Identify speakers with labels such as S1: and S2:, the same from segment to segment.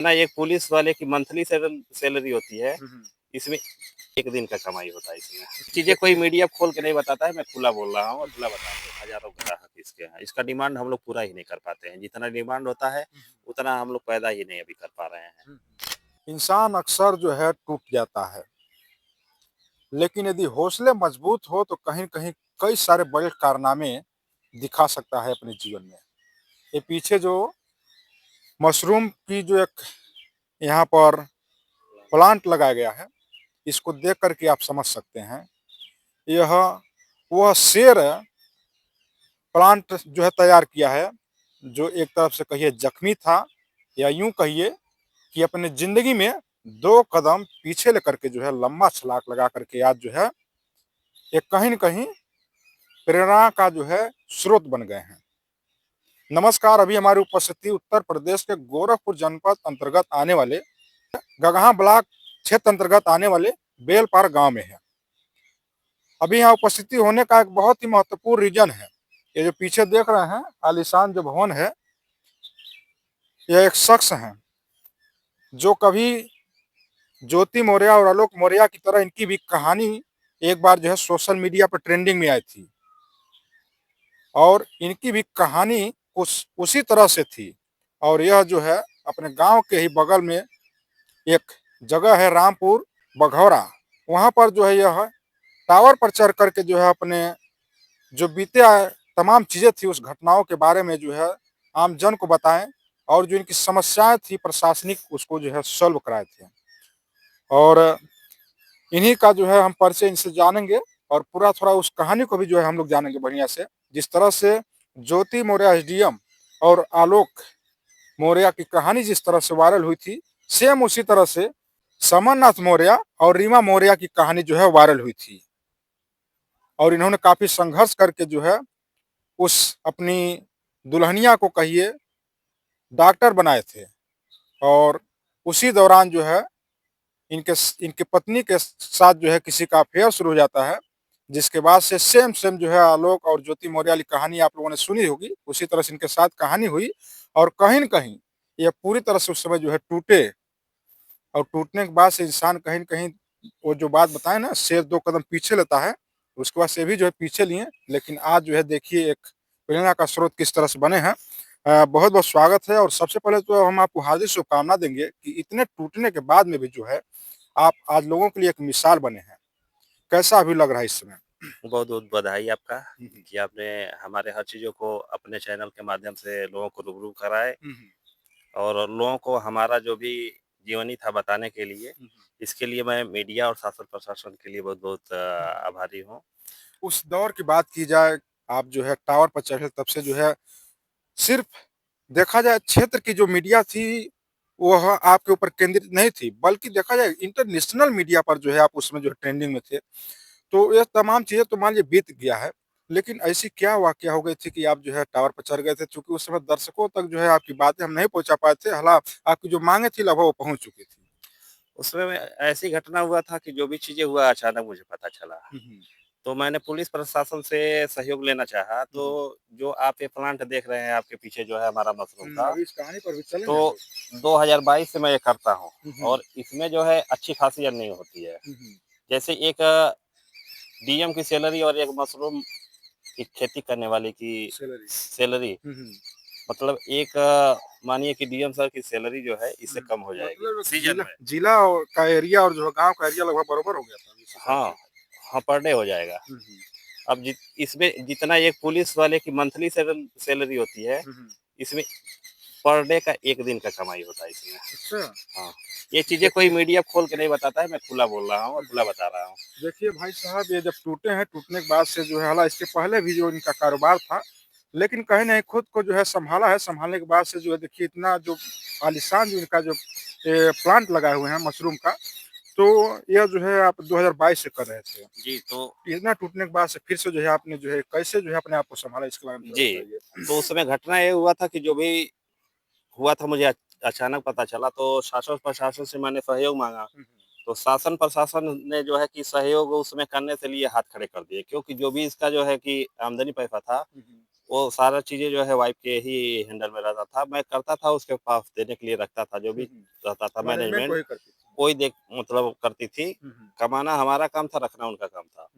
S1: ना एक पुलिस वाले की मंथली सैलरी होती है,
S2: हुँ, हुँ।
S1: इसमें 1 दिन का कमाई होता है इसमें। चीज़ें कोई
S2: देखिए
S1: मीडिया खोल के नहीं बताता है, मैं खुला बोल रहा हूँ और खुला बता रहा हूँ, हज़ारों ग्राहक इसके हैं। इसका डिमांड हम लोग पूरा ही नहीं कर पाते हैं, जितना डिमांड होता है,
S2: हुँ,
S1: उतना हम लोग पैदा ही नहीं अभी कर पा रहे हैं।
S2: हुँ, हुँ। इंसान अक्सर जो है टूट जाता है, लेकिन यदि हौसले मजबूत हो तो कहीं न कहीं कई सारे बड़े कारनामे दिखा सकता है अपने जीवन में। ये पीछे जो मशरूम की जो एक यहाँ पर प्लांट लगाया गया है, इसको देख कर के आप समझ सकते हैं। यह वह शेर प्लांट जो है तैयार किया है, जो एक तरफ से कहिए ज़ख्मी था या यूँ कहिए कि अपने ज़िंदगी में 2 कदम पीछे लेकर के जो है लंबा छलांग लगा कर के आज जो है, ये कहीं न कहीं प्रेरणा का जो है स्रोत बन गए हैं। नमस्कार, अभी हमारी उपस्थिति उत्तर प्रदेश के गोरखपुर जनपद अंतर्गत आने वाले गगहा ब्लॉक क्षेत्र अंतर्गत आने वाले बेलपार गाँव में है। अभी यहाँ उपस्थिति होने का एक बहुत ही महत्वपूर्ण रीज़न है। ये जो पीछे देख रहे हैं आलीशान जो भवन है, यह एक शख्स हैं, जो कभी ज्योति मौर्य और आलोक मौर्य की तरह इनकी भी कहानी एक बार जो है सोशल मीडिया पर ट्रेंडिंग में आई थी और इनकी भी कहानी उसी तरह से थी और यह जो है अपने गाँव के ही बगल में एक जगह है रामपुर बघौरा, वहाँ पर जो है यह टावर पर चढ़ कर के जो है अपने जो बीते तमाम चीज़ें थी उस घटनाओं के बारे में जो है आम जन को बताएँ और जो इनकी समस्याएँ थी प्रशासनिक उसको जो है सॉल्व कराए थे। और इन्हीं का जो है हम परिचय इनसे जानेंगे और पूरा थोड़ा उस कहानी को भी जो है हम लोग जानेंगे बढ़िया से। जिस तरह से ज्योति मौर्य एसडीएम और आलोक मौर्य की कहानी जिस तरह से वायरल हुई थी, सेम उसी तरह से समरनाथ मौर्य और रीमा मौर्य की कहानी जो है वायरल हुई थी। और इन्होंने काफ़ी संघर्ष करके जो है उस अपनी दुल्हनिया को कहिए डॉक्टर बनाए थे और उसी दौरान जो है इनके पत्नी के साथ जो है किसी का अफेयर शुरू हो जाता है, जिसके बाद से सेम सेम जो है आलोक और ज्योति मौर्य वाली कहानी आप लोगों ने सुनी होगी, उसी तरह से इनके साथ कहानी हुई और कहीं न कहीं ये पूरी तरह से उस समय जो है टूटे और टूटने के बाद से इंसान कहीं न कहीं वो जो बात बताए ना शेर 2 कदम पीछे लेता है, उसके बाद से भी जो है पीछे लिए, लेकिन आज जो है देखिए एक प्रेरणा का स्रोत किस तरह से बने हैं। बहुत-बहुत स्वागत है और सबसे पहले तो हम आपको हार्दिक शुभकामना देंगे कि इतने टूटने के बाद में भी जो है आप आज लोगों के लिए एक मिसाल बने हैं। कैसा अभी लग रहा है इस समय?
S1: बहुत-बहुत बधाई आपका
S2: हुँ, हुँ।
S1: कि आपने हमारे हर चीज़ों को अपने चैनल के माध्यम से लोगों को रूबरू कराए
S2: हुँ, हुँ।
S1: और लोगों को हमारा जो भी जीवनी था बताने के लिए,
S2: हुँ, हुँ।
S1: इसके लिए मैं मीडिया और शासन प्रशासन के लिए बहुत-बहुत
S2: हुँ, हुँ।
S1: आभारी हूँ।
S2: उस दौर की बात की जाए, आप जो है टावर पर चढ़े तब से जो है सिर्फ़ देखा जाए क्षेत्र की जो मीडिया थी, वह आपके ऊपर केंद्रित नहीं थी, बल्कि देखा जाए इंटरनेशनल मीडिया पर जो है आप उसमें जो है ट्रेंडिंग में थे। तो ये तमाम चीज़ें तो मान लीजिए बीत गया है, लेकिन ऐसी क्या वाक़या हो गई थी कि आप जो है टावर पर चढ़ गए थे? चूँकि उस समय दर्शकों तक जो है आपकी बातें हम नहीं पहुँचा पाए थे, आपकी जो माँगें थी लगभग वो पहुँच चुकी थी।
S1: उसमें में ऐसी घटना हुआ था कि जो भी चीज़ें हुआ अचानक मुझे पता चला।
S2: हुँ, हुँ।
S1: तो मैंने पुलिस प्रशासन से सहयोग लेना चाहा,
S2: हुँ, हुँ।
S1: तो जो आप ये प्लांट देख रहे हैं, आपके पीछे जो है हमारा मशरूम था,
S2: अभी इस कहानी पर भी चलेंगे हम
S1: तो
S2: लोग।
S1: 2022 से मैं ये करता हूँ
S2: हुँ, हुँ।
S1: और इसमें जो है अच्छी खासी अर्निंग होती है।
S2: हुँ, हुँ।
S1: जैसे एक डीएम की सैलरी और एक मशरूम की खेती करने वाले की
S2: सैलरी।
S1: सैलरी
S2: हुँ, हुँ।
S1: मतलब एक मानिए कि डीएम सर की सैलरी जो है इससे
S2: हुँ।
S1: कम हो जाएगी
S2: मतलब
S1: सीज़न
S2: जिला
S1: में।
S2: जिला और का एरिया और जो है गाँव का एरिया लगभग बराबर हो गया था अभी से
S1: हाँ,
S2: पहले।
S1: हाँ, पर डे हो जाएगा।
S2: हुँ, हुँ।
S1: अब इसमें जितना एक पुलिस वाले की मंथली सैलरी होती है,
S2: हुँ, हुँ।
S1: इसमें पर डे का 1 दिन का कमाई होता है इसमें।
S2: अच्छा,
S1: हाँ, ये चीज़ें कोई
S2: देखिए
S1: मीडिया खोल के नहीं बताता है, मैं खुला बोल रहा हूँ और
S2: हुँ,
S1: खुला
S2: हुँ।
S1: बता रहा हूँ।
S2: देखिए भाई साहब ये जब टूटे हैं, टूटने के बाद से जो है हालाँकि इसके पहले भी जो इनका कारोबार था, लेकिन कहीं न कहीं खुद को जो है सँभाला है, सँभालने के बाद से जो है देखिए इतना जो आलीशान जो इनका जो प्लांट लगाए हुए हैं मशरूम का, तो यह जो है आप 2022 से कर रहे थे।
S1: जी, तो
S2: इतना टूटने के बाद से फिर से जो है आपने जो है कैसे जो है अपने आप को सँभाला इसके बारे में थोड़ा
S1: जी,
S2: बताइए?
S1: तो उस समय घटना ये हुआ था कि जो भी हुआ था मुझे अचानक पता चला तो शासन प्रशासन से मैंने सहयोग माँगा।
S2: हुँ, हुँ।
S1: तो शासन प्रशासन ने जो है कि सहयोग उसमें करने के लिए हाथ खड़े कर दिए क्योंकि जो भी इसका जो है कि आमदनी पैसा था,
S2: हुँ, हुँ।
S1: वो सारा चीज़ें जो है वाइफ़ के ही हैंडल में रहता था। मैं करता था उसके पास देने के लिए रखता था, जो भी रहता था
S2: मैनेजमेंट
S1: मैनेजमेंट,
S2: वही करती थी।
S1: वही देख मतलब करती थी। कमाना हमारा काम था, रखना उनका काम था।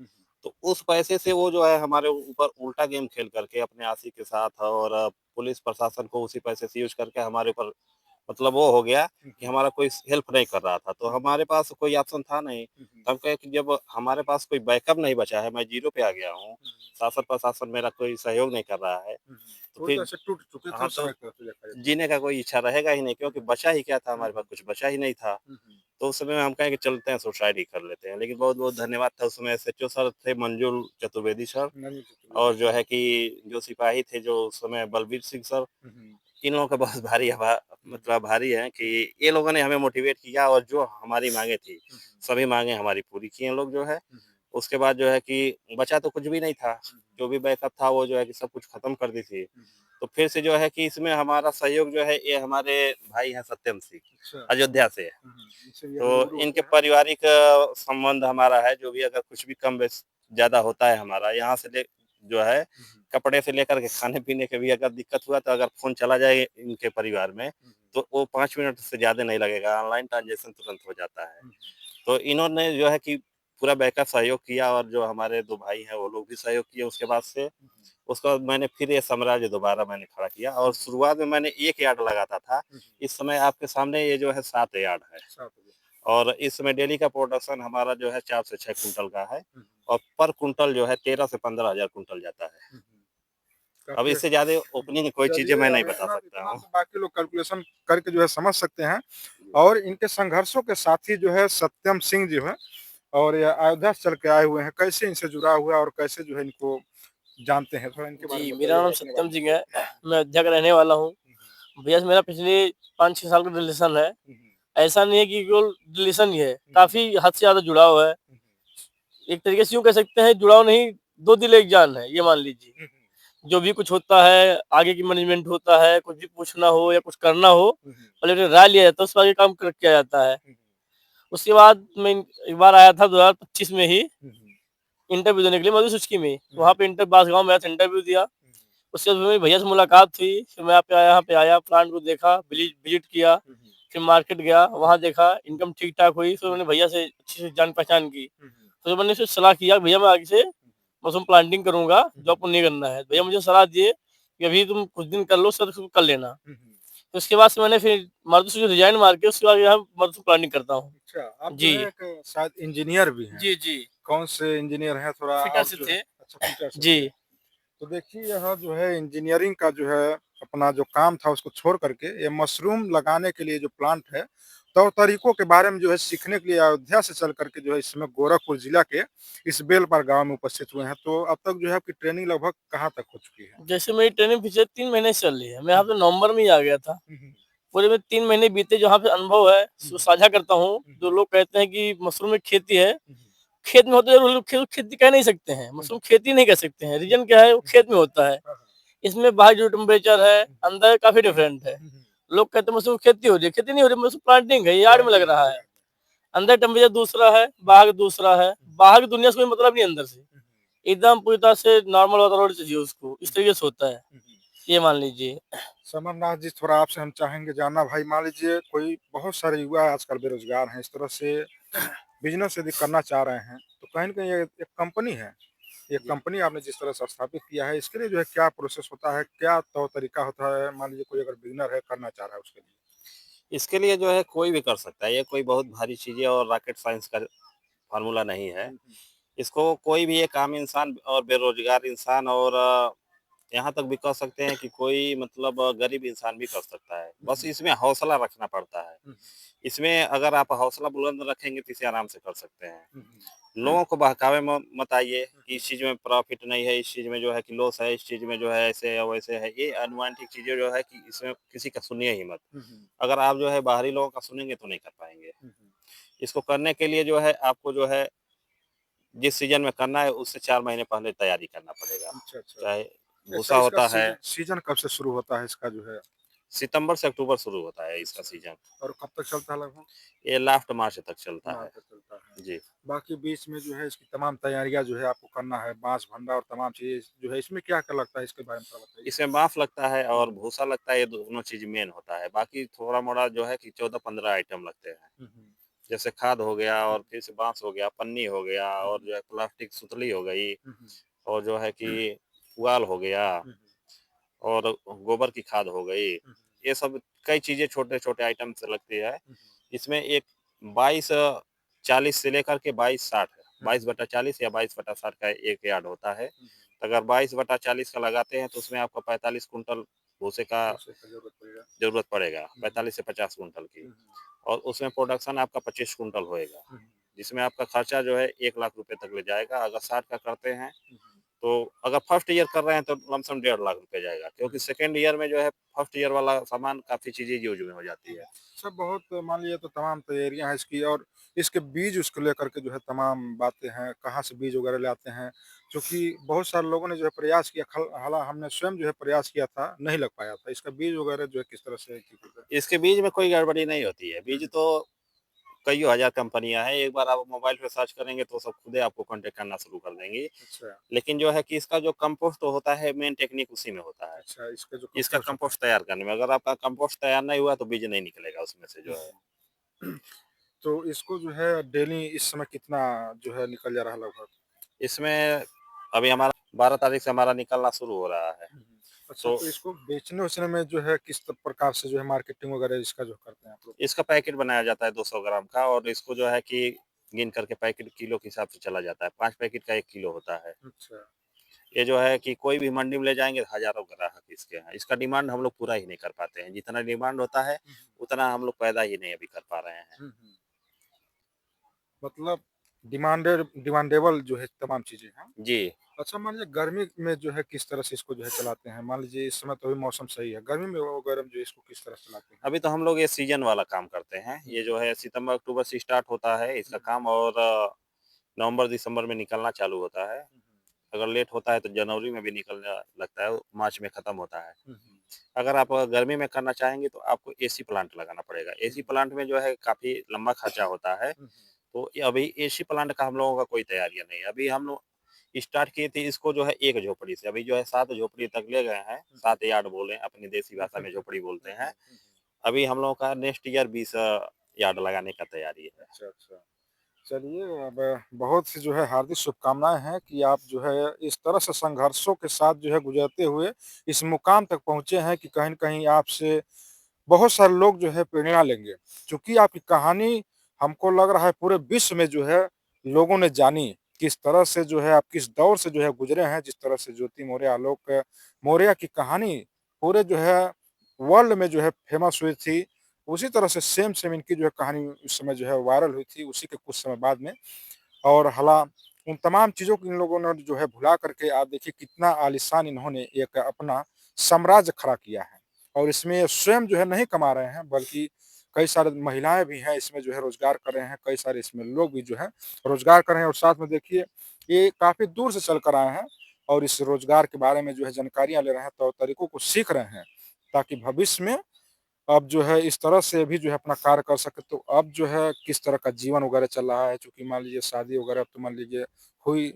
S1: तो उस पैसे से वो जो है हमारे ऊपर उल्टा गेम खेल करके अपने आशी के साथ और पुलिस प्रशासन को उसी पैसे से यूज़ करके हमारे ऊपर मतलब वो हो गया कि हमारा कोई हेल्प नहीं कर रहा था। तो हमारे पास कोई ऑप्शन था नहीं। तब क्या है कि जब हमारे पास कोई बैकअप नहीं बचा है, मैं ज़ीरो पे आ गया हूँ, शासन प्रशासन मेरा कोई सहयोग नहीं कर रहा है, तो
S2: वो तो
S1: फिर
S2: ऐसे टूट चुके थे
S1: हाँ,
S2: उस
S1: तो
S2: समय देखा जाए तो।
S1: जीने का कोई इच्छा रहेगा ही नहीं क्योंकि बचा ही क्या था हमारे पास, कुछ बचा ही नहीं था। तो उस समय हम कहे कि चलते हैं सुसाइड ही कर लेते हैं। लेकिन बहुत-बहुत धन्यवाद था उस समय एसएचओ सर थे मंजुल चतुर्वेदी सर
S2: नवीन
S1: और जो
S2: चतुर्वेदी।
S1: है कि जो सिपाही थे जो उस समय बलबीर सिंह सर,
S2: हुँ,
S1: इन लोगों का बहुत भारी मतलब भारी है कि ये लोगों ने हमें मोटिवेट किया और जो हमारी माँगें थी, सभी माँगें हमारी पूरी की इन लोग जो है। उसके बाद जो है कि बचा तो कुछ भी नहीं था, जो भी बैकअप था वो जो है कि सब कुछ खत्म कर दी थी। तो फिर से जो है कि इसमें हमारा सहयोग जो है ये हमारे भाई हैं सत्यम सिंह,
S2: अच्छा।
S1: अयोध्या से।
S2: इनसे भी अभी
S1: तो
S2: रूबरू
S1: इनके
S2: होते हैं।
S1: पारिवारिक संबंध हमारा है, जो भी अगर कुछ भी कम बेश ज़्यादा होता है हमारा, यहाँ से ले जो है कपड़े से लेकर के खाने-पीने के भी अगर दिक्कत हुआ तो अगर फ़ोन चला जाए इनके परिवार में, तो वो 5 मिनट से ज़्यादा नहीं लगेगा, ऑनलाइन ट्रांज़ैक्शन तुरंत हो जाता है। तो इन्होंने जो है कि पूरा बैकअप सहयोग किया और जो हमारे 2 भाई हैं वो लोग भी सहयोग किए उसके बाद से। उसके बाद मैंने फिर ये साम्राज्य दोबारा मैंने खड़ा किया और शुरुआत में मैंने 1 यार्ड लगाता था। इस समय आपके सामने ये जो है 7 यार्ड है।
S2: 7 बजे।
S1: और इस समय डेली का प्रोडक्शन हमारा जो है 4 से 6 कुंटल का है और पर कुंटल जो है 13 से 15,000 कुंटल जाता है। अब
S2: काफ़ी
S1: इससे ज़्यादा ओपनिंग कोई चीज़ें
S2: चलिए
S1: मैं नहीं
S2: अब
S1: बता
S2: इतना
S1: सकता
S2: इतना
S1: हूँ।
S2: तो बाकी लोग कैलकुलेशन करके जो है समझ सकते हैं और इनके संघर्षों के साथी जो है सत्यम सिंह जो है और ये अयोध्या से चल के आए हुए हैं, कैसे इनसे जुड़ा हुआ है और कैसे जो है इनको जानते हैं? थोड़ा इनके बारे
S3: जी,
S2: में
S3: मेरा
S2: बताइए
S3: नाम
S2: और अपने बारे
S3: सत्यम
S2: में
S3: सिंह
S2: बताइए।
S3: है। मैं अयोध्या का रहने वाला हूँ। भैया से मेरा पिछले 5-6 साल का रिलेशन है। ऐसा नहीं है कि केवल रिलेशन ही है, काफ़ी हद से ज़्यादा जुड़ाव है। एक तरीके से यूँ कह सकते हैं जुड़ाव नहीं, 2 दिल एक जान है, ये मान लीजिए। जो भी कुछ होता है, आगे की मैनेजमेंट होता है, कुछ भी पूछना हो या कुछ करना हो, पहले राय लिया जाता है, उसके बाद ये काम किया जाता है। उसके बाद मैं एक बार आया था 2025 में ही इंटरव्यू देने के लिए मधुसूचकी में। वहाँ पे बांसगांव में आया था, इंटरव्यू दिया। उसके बाद मेरी भैया से मुलाकात हुई, फिर मैं यहाँ पे आया, प्लांट को देखा, विजिट किया, फिर मार्केट गया, वहाँ देखा, इनकम ठीक-ठाक हुई, फिर मैंने भैया से अच्छे से जान-पहचान की। फिर मैंने उससे सलाह किया, भैया मैं आगे से मशरूम प्लांटिंग करूँगा, जॉब को नहीं करना है। भैया मुझे सलाह दिए कि अभी तुम कुछ दिन कर लो, सर फिर कर लेना। तो उसके बाद से मैंने फिर मारुति सुजुकी रिज़ाइन मार के उसके बाद यहाँ मशरूम प्लांटिंग करता हूँ।
S2: अच्छा, आप जो
S3: जी।
S2: है एक शायद इंजीनियर भी हैं।
S3: जी, जी।
S2: कौन से इंजीनियर हैं थोड़ा
S3: फिटर
S2: आप
S3: से
S2: जो है
S3: थे।
S2: अच्छा फिटर से
S3: जी।
S2: थे। तो देखिए यहाँ जो है इंजीनियरिंग का जो है अपना जो काम था उसको छोड़ करके ये मशरूम लगाने के लिए जो प्लांट है तो तरीकों के बारे में जो है सीखने के लिए अयोध्या से चल करके जो है इस समय गोरखपुर जिला के इस बेलपार गांव में उपस्थित हुए हैं। तो अब तक जो है आपकी ट्रेनिंग लगभग कहाँ तक हो चुकी है?
S3: जैसे मेरी ट्रेनिंग पिछले 3 महीने से चल रही है। मैं यहाँ पे नवंबर में ही आ गया था।
S2: हम्म,
S3: पूरे में 3 महीने बीते जहाँ पे अनुभव है सो साझा करता हूँ। जो लोग कहते हैं कि मशरूम में खेती है, खेत में होता है लोग खेती कह नहीं सकते हैं, मशरूम खेती नहीं कह सकते हैं। रीज़न क्या है वो खेत में होता है।
S2: हाँ, हाँ,
S3: इसमें बाहर जो टेम्परेचर है, अंदर काफ़ी डिफरेंट है। लोग कहते हैं मशरूम खेती हो रही है, खेती नहीं हो रही, मशरूम प्लांटिंग है, यार्ड में लग रहा है। अंदर टेम्परेचर दूसरा है, बाहर दूसरा है। बाहर की दुनिया से कोई मतलब नहीं अंदर से। एकदम पूरी तरह से नॉर्मल वातावरण चाहिए उसको, इस तरीके से होता है। ये मान लीजिए।
S2: समरनाथ जी थोड़ा आपसे हम चाहेंगे जानना भाई मान लीजिए कोई बहुत सारे युवा आजकल बेरोजगार हैं इस तरह से बिजनेस यदि करना चाह रहे हैं तो कहीं न कहीं ये एक कंपनी है। ये कंपनी आपने जिस तरह से स्थापित किया है इसके लिए जो है क्या प्रोसेस होता है? क्या तौर तरीका होता है? मान लीजिए कोई अगर बिगिनर है करना चाह रहा है उसके लिए?
S1: इसके लिए जो है कोई भी कर सकता है, ये कोई बहुत भारी चीज़ें और रॉकेट साइंस का फ़ॉर्मूला नहीं है। इसको कोई भी एक आम इंसान और बेरोज़गार इंसान और यहाँ तक भी कह सकते हैं कि कोई मतलब गरीब इंसान भी कर सकता है। बस इसमें हौसला रखना पड़ता है। इसमें अगर आप हौसला बुलंद रखेंगे तो इसे आराम से कर सकते हैं। लोगों को बहकावे मत आइए कि इस चीज़ में प्रॉफ़िट नहीं है, इस चीज़ में जो है कि लॉस है, इस चीज़ में जो है ऐसे है, वैसे है। ये अनवांटेड चीज़ें जो है कि इसमें किसी का सुनिए ही मत। अगर आप जो है बाहरी लोगों का सुनेंगे तो नहीं कर पाएँगे। इसको करने के लिए जो है आपको जो है जिस सीज़न में करना है उससे 4 महीने पहले तैयारी करना पड़ेगा।
S2: अच्छा, अच्छा।
S1: चाहे
S2: अच्छा
S1: भूसा
S2: इसका
S1: होता है
S2: सीज़न सीज़न कब से शुरू होता है इसका जो है?
S1: सितंबर से अक्टूबर शुरू होता है इसका सीजन।
S2: और कब तक चलता है लगभग?
S1: ये लास्ट मार्च तक चलता
S2: मार्च
S1: है।
S2: तक चलता है।
S1: जी।
S2: बाकी बीच में जो है इसकी तमाम तैयारियाँ जो है आपको करना है, बाँस, भंडा और तमाम चीज़ें जो है, इसमें क्या-क्या लगता है इसके बारे में थोड़ा बताइए?
S1: इसमें बाँस लगता है
S2: हुँ,
S1: और भूसा लगता है, ये दोनों चीज़ मेन होता है। बाकी थोड़ा-मोड़ा जो है कि 14-15 आइटम लगते हैं।
S2: हुँ, हुँ,
S1: जैसे खाद हो गया
S2: हुँ,
S1: और फिर से बाँस हो गया, पन्नी हो गया
S2: हुँ,
S1: और
S2: हुँ,
S1: जो है प्लास्टिक सुतली हो गई
S2: हुँ, हुँ,
S1: और जो है कि पुआल हो गया
S2: हुँ,
S1: और गोबर की खाद हो गई।
S2: हुँ,
S1: ये सब कई चीज़ें छोटे-छोटे आइटम से लगती है।
S2: हुँ,
S1: इसमें एक 22-40 से लेकर के 22-60 है।
S2: हुँ,
S1: 22/40 या 22/60 का 1 यार्ड होता है।
S2: हुँ,
S1: तो अगर 22/40 का लगाते हैं तो उसमें आपको 45 कुंटल भूसे का
S2: भूसे का ज़रूरत पड़ेगा।
S1: ज़रूरत पड़ेगा,
S2: हुँ, हुँ,
S1: 45 से 50 कुंटल की।
S2: हुँ,
S1: और उसमें प्रोडक्शन आपका 25 कुंटल होएगा,
S2: हुँ,
S1: जिसमें आपका खर्चा जो है 1 लाख रुपए तक ले जाएगा। अगर 60 का करते हैं
S2: हुँ, हुँ,
S1: तो अगर फर्स्ट ईयर कर रहे हैं तो लमसम 1.5 लाख रुपए जाएगा,
S2: हुँ।
S1: क्योंकि सेकंड ईयर में जो है फर्स्ट ईयर वाला सामान काफ़ी चीज़ें यूज़ में हो जाती है।
S2: अच्छा, बहुत मान लीजिए तो तमाम तैयारियाँ हैं इसकी, और इसके बीज उसको लेकर के जो है तमाम बातें हैं, कहाँ से बीज वगैरह लाते हैं? चूँकि बहुत सारे लोगों ने जो है प्रयास किया, खल हालाँ हमने स्वयं जो है प्रयास किया था, नहीं लग पाया था। इसका बीज वगैरह जो है किस तरह से की गई?
S1: इसके बीज में कोई गड़बड़ी नहीं होती है,
S2: हुँ,
S1: बीज
S2: हुँ।
S1: तो कइयों हज़ार कंपनियाँ हैं, एक बार आप मोबाइल पे सर्च करेंगे तो सब खुद ही आपको कॉन्टैक्ट करना शुरू कर देंगी।
S2: अच्छा,
S1: लेकिन जो है कि इसका जो कंपोस्ट होता है मेन टेक्निक उसी में होता है।
S2: अच्छा, इसका जो
S1: इसका
S2: कंपोस्ट होता है।
S1: कंपोस्ट तैयार करने में, अगर आपका कंपोस्ट तैयार नहीं हुआ तो बीज नहीं निकलेगा उसमें से
S2: हुँ,
S1: जो है।
S2: हुँ। तो इसको जो है डेली इस समय कितना जो है निकल जा रहा है लगभग?
S1: इसमें अभी हमारा 12 तारीख से हमारा निकलना शुरू हो रहा है।
S2: हुँ, हुँ। अच्छा,
S1: तो
S2: तो इसको बेचने-वेचने में जो है किस प्रकार से जो है मार्केटिंग वगैरह इसका जो करते हैं आप लोग?
S1: इसका पैकेट बनाया जाता है 200 ग्राम का और इसको जो है कि गिन करके पैकेट किलो के हिसाब से चला जाता है। 5 पैकेट का 1 किलो होता है।
S2: अच्छा।
S1: ये जो है कि कोई भी मंडी में ले जाएँगे हज़ारों ग्राहक इसके हैं। इसका डिमांड हम लोग पूरा ही नहीं कर पाते हैं। जितना डिमांड होता है,
S2: हुँ, हुँ।
S1: उतना हम लोग पैदा ही नहीं अभी कर पा रहे हैं।
S2: हुँ, हुँ। मतलब डिमांडेबल जो है तमाम चीज़ें हैं।
S1: जी।
S2: अच्छा, मान लीजिए गर्मी में जो है किस तरह से इसको जो है चलाते हैं? मान लीजिए इस समय तो अभी मौसम सही है, गर्मी में वगैरह में जो है इसको किस तरह से चलाते हैं?
S1: अभी तो हम लोग ये सीज़न वाला काम करते हैं।
S2: हुँ,
S1: ये
S2: हुँ।
S1: जो है सितंबर-अक्टूबर से स्टार्ट होता है इसका
S2: हुँ,
S1: काम और नवंबर-दिसंबर में निकलना चालू होता है।
S2: हुँ, हुँ।
S1: अगर लेट होता है तो जनवरी में भी निकलने लगता है, मार्च में खत्म होता है।
S2: हुँ, हुँ।
S1: अगर आप गर्मी में करना चाहेंगे तो आपको एसी प्लांट लगाना पड़ेगा।
S2: हुँ,
S1: एसी प्लांट में जो है काफ़ी लंबा खर्चा होता है।
S2: हुँ।
S1: तो ये अभी एसी प्लांट का हम लोगों का कोई तैयारियाँ नहीं है। अभी हम लोग स्टार्ट किए थे इसको जो है 1 झोपड़ी से, अभी जो है 7 झोपड़ी तक ले गए हैं।
S2: हुँ, हुँ।
S1: 7 यार्ड बोलें, अपनी देसी
S2: हुँ,
S1: भाषा
S2: हुँ,
S1: में
S2: हुँ।
S1: झोपड़ी बोलते
S2: हुँ,
S1: हैं।
S2: हुँ, हुँ।
S1: अभी हम लोगों का नेक्स्ट ईयर 20 यार्ड लगाने का तैयारी है।
S2: अच्छा, अच्छा। चलिए, अब बहुत सी जो है हार्दिक शुभकामनाएँ हैं कि आप जो है इस तरह से संघर्षों के साथ जो है गुज़रते हुए इस मुकाम तक पहुँचे हैं कि कहीं न कहीं आपसे बहुत सारे लोग जो है प्रेरणा लेंगे। चूँकि आपकी कहानी हमको लग रहा है पूरे विश्व में जो है लोगों ने जानी, किस तरह से जो है आप किस दौर से जो है गुज़रे हैं, जिस तरह से ज्योति मौर्य, आलोक मौर्य की कहानी पूरे जो है वर्ल्ड में जो है फ़ेमस हुई थी, उसी तरह से सेम सेम इनकी जो है कहानी उस समय जो है वायरल हुई थी, उसी के कुछ समय बाद में। और हालाँ उन तमाम चीज़ों को इन लोगों ने जो है भुला करके आप देखिए कितना आलीशान इन्होंने एक अपना साम्राज्य खड़ा किया है। और इसमें ये स्वयं जो है नहीं कमा रहे हैं, बल्कि कई सारे महिलाएँ भी हैं इसमें जो है रोज़गार कर रहे हैं, कई सारे इसमें लोग भी जो हैं रोज़गार कर रहे हैं, और साथ में देखिए ये काफ़ी दूर से चल कर आए हैं और इस रोज़गार के बारे में जो है जानकारियाँ ले रहे हैं, तौर-तरीकों को सीख रहे हैं, ताकि भविष्य में अब जो है इस तरह से भी जो है अपना कार्य कर सके। तो अब जो है किस तरह का जीवन वगैरह चल रहा है, चूँकि मान लीजिए शादी वगैरह अब तो मान लीजिए हुई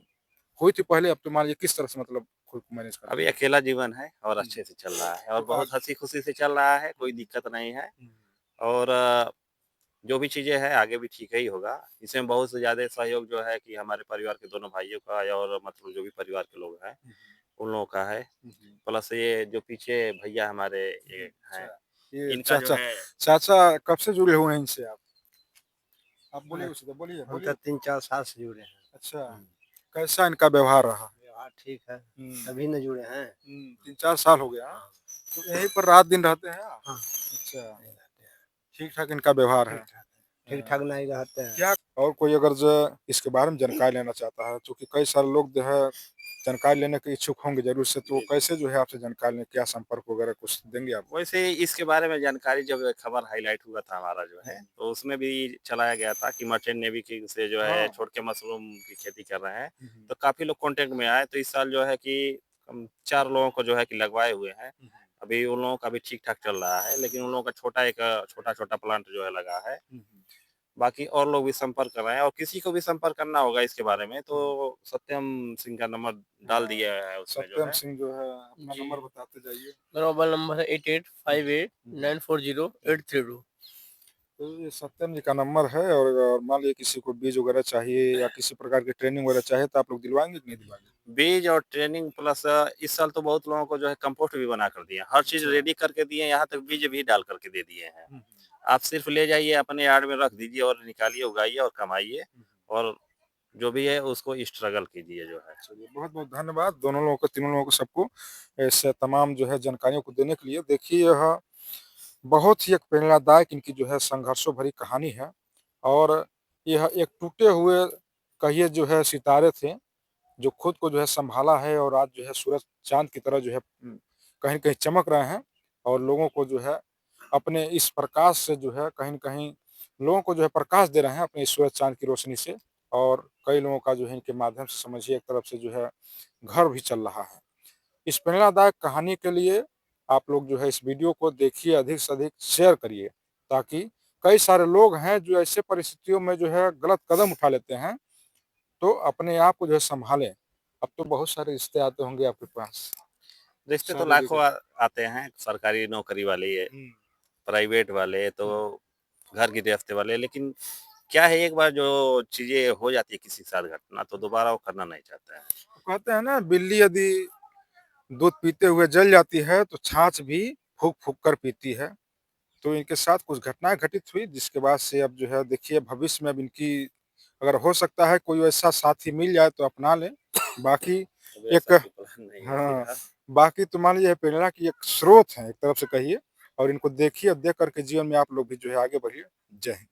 S2: हुई थी पहले, अब तो मान लीजिए किस तरह से मतलब खुद को मैनेज कर
S1: अभी
S2: रहे
S1: अकेला जीवन है और
S2: हैं? हुँ।
S1: अच्छे से चल रहा है
S2: तो
S1: और बहुत हँसी-खुशी से चल रहा है,
S2: हुँ,
S1: कोई दिक्कत नहीं है
S2: हुँ,
S1: और जो भी चीज़ें हैं आगे भी ठीक ही होगा। इसमें बहुत से ज़्यादा सहयोग जो है कि हमारे परिवार के दोनों भाइयों का है और मतलब जो भी परिवार के लोग हैं,
S2: हुँ,
S1: उन लोगों का है।
S2: हुँ, हुँ,
S1: प्लस ये जो पीछे भैया हमारे
S2: हुँ।
S1: ये हैं,
S2: अच्छा, ये
S1: इनका जो
S2: चाचा
S1: है
S2: चाचा कब से जुड़े हुए हैं इनसे आप? आप बोलिए
S4: हाँ,
S2: उसी से, बोलिए,
S4: हम तो
S2: बोलिए।
S4: 3-4 साल से जुड़े हैं।
S2: अच्छा,
S4: हुँ,
S2: कैसा इनका व्यवहार रहा?
S4: व्यवहार ठीक है,
S2: हुँ,
S4: तभी न जुड़े हैं।
S2: 3-4 साल हो गया, हाँ?
S4: हाँ,
S2: तो यहीं पर रात-दिन रहते हैं आप?
S4: हाँ,
S2: अच्छा,
S4: नहीं रहते हैं,
S2: ठीक-ठाक इनका व्यवहार है।
S4: ठीक-ठाक है।
S2: हाँ।
S4: ठीक-ठाक नहीं रहते हैं।
S2: क्या और कोई अगर जो इसके बारे में जानकारी लेना चाहता है, चूँकि कई सारे लोग जो है जानकारी लेने के इच्छुक होंगे ज़रूर से, तो वो
S1: जी, जी।
S2: कैसे जो है आपसे जानकारी लें, क्या संपर्क वगैरह कुछ देंगे आप?
S1: वैसे इसके बारे में जानकारी जब खबर हाइलाइट हुआ था हमारा जो है,
S2: हुँ,
S1: तो उसमें भी चलाया गया था कि मर्चेंट नेवी की से जो है
S2: हाँ।
S1: छोड़ के मशरूम की खेती कर रहे हैं।
S2: हुँ, हुँ,
S1: तो काफ़ी लोग कॉन्टैक्ट में आए, तो इस साल जो है कि हम 4 लोगों को जो है कि लगवाए हुए हैं।
S2: हुँ, हुँ।
S1: अभी उन लोगों का भी ठीक-ठाक चल रहा है, लेकिन उन लोगों का छोटा-छोटा प्लांट जो है लगा है। बाकी और लोग भी संपर्क कर रहे हैं और किसी को भी संपर्क करना होगा इसके बारे में तो सत्यम सिंह का नंबर डाल दिया है उसमें जो
S2: सत्यम
S1: है।
S2: सिंह जो है अपना
S3: जी।
S2: नंबर बताते जाइए।
S3: मेरा मोबाइल नंबर है 8858940832।
S2: तो ये सत्यम जी का नंबर है और मान लीजिए किसी को बीज वगैरह चाहिए या किसी प्रकार की ट्रेनिंग वगैरह चाहिए तो आप लोग दिलवाएँगे कि नहीं दिलवाएँगे?
S1: बीज और ट्रेनिंग प्लस इस साल तो बहुत लोगों को जो है कंपोस्ट भी बना कर दिए हैं। हर चीज़
S2: अच्छा।
S1: रेडी करके दिए हैं, यहाँ तक बीज भी डाल करके दे दिए हैं।
S2: हुँ,
S1: आप सिर्फ ले जाइए अपने यार्ड में रख दीजिए और निकालिए, उगाइए और कमाइए और जो भी है उसको स्ट्रगल कीजिए जो है।
S2: चलिए बहुत-बहुत धन्यवाद दोनों लोगों को, तीनों लोगों को सबको इस तमाम जो है जानकारियों को देने के लिए। देखिए यह बहुत ही एक प्रेरणादायक इनकी जो है संघर्षों भरी कहानी है और यह एक टूटे हुए कहिए जो है सितारे थे, जो खुद को जो है सँभाला है और आज जो है सूरज चाँद की तरह जो है कहीं न कहीं चमक रहे हैं और लोगों को जो है अपने इस प्रकाश से जो है कहीं न कहीं लोगों को जो है प्रकाश दे रहे हैं अपने इस सूरज चाँद की रोशनी से और कई लोगों का जो है इनके माध्यम से समझिए एक तरफ से जो है घर भी चल रहा है। इस प्रेरणादायक कहानी के लिए आप लोग जो है इस वीडियो को देखिए, अधिक से अधिक शेयर करिए, ताकि कई सारे लोग हैं जो ऐसे परिस्थितियों में जो है गलत कदम उठा लेते हैं, तो अपने आप को जो है सँभालें। अब तो बहुत सारे रिश्ते आते होंगे आपके पास,
S1: रिश्ते तो
S2: शादी
S1: लाखों
S2: के
S1: आते हैं, सरकारी नौकरी वाले,
S2: हुँ,
S1: प्राइवेट वाले, तो
S2: हुँ।
S1: घर गृहस्थ वाले, लेकिन क्या है एक बार जो चीज़ें हो जाती है किसी के साथ घटना तो दोबारा वो करना नहीं चाहता है।
S2: कहते हैं ना बिल्ली यदि दूध पीते हुए जल जाती है, तो छाछ भी फूँक-फूँक कर पीती है। तो इनके साथ कुछ घटनाएँ घटित हुई जिसके बाद से अब जो है देखिए भविष्य में अब इनकी अगर हो सकता है कोई वैसा साथी मिल जाए तो अपना लें। बाकी
S1: अब
S2: एक
S1: ऐसा कोई प्लान नहीं है
S2: हाँ,
S1: फिलहाल।
S2: बाकी तो मान लीजिए प्रेरणा की एक स्रोत है एक तरफ से कहिए और इनको देखिए और देख कर के जीवन में आप लोग भी जो है आगे बढ़िए। जय हिंद।